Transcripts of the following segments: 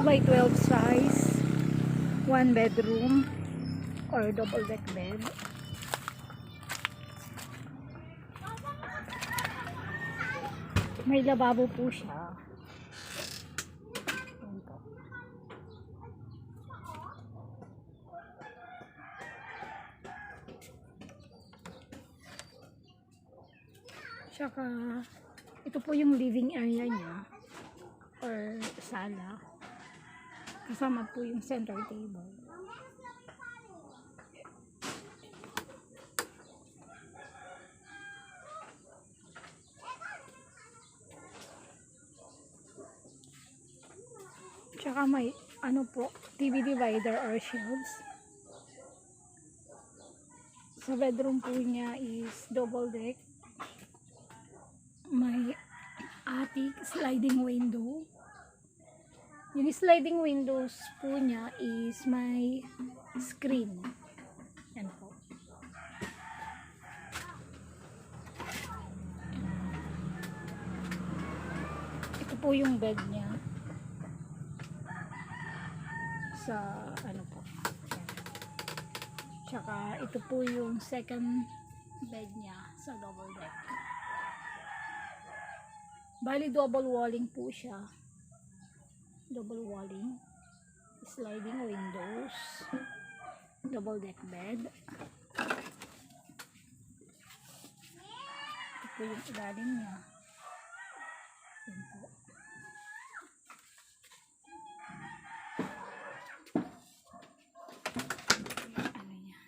by 12 size, 1 bedroom or double deck bed. May lababo po siya. Ayan po. Tsaka ito po yung living area niya or sala. Kasama po yung center table. Tsaka may ano po, TV divider or shelves. Sa bedroom po niya is double deck. May attic, sliding window. Yung sliding windows po niya is may screen. Yan po. Ito po yung bed niya. Sa ano po. Yan. Tsaka ito po yung second bed niya sa double deck. Bali double walling po siya. Double walling, sliding windows, double deck bed. Ito po yung ilalim niya. Yan po. Ano niya.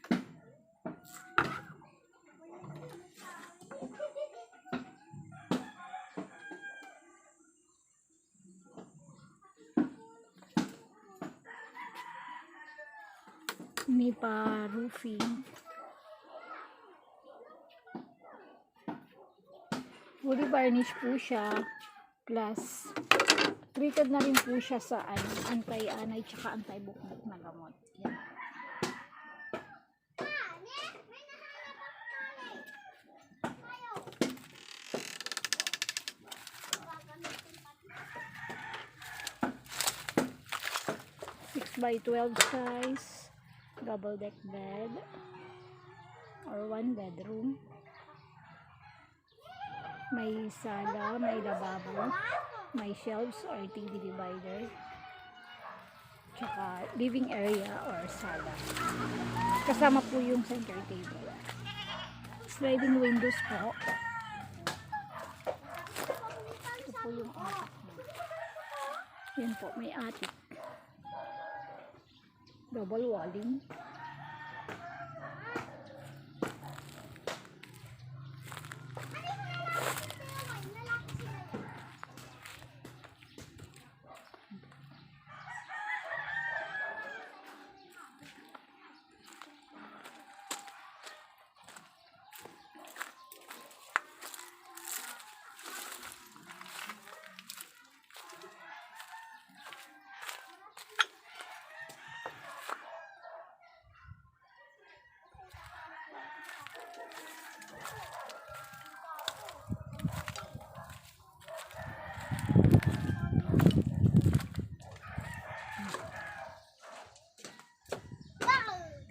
May pa roofing. Fully varnish po siya. Plus treated na rin po siya sa anti-anay tsaka anti-bukbuk na gamot. Yan. Six by 12 size. Double deck bed or 1 bedroom. May sala, may lababo, may shelves or TV divider, tsaka living area or sala. Kasama po yung center table. Sliding windows po. Ito po yung attic niya. Yan po, may attic. Double walling.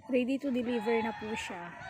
Ready to deliver na po siya.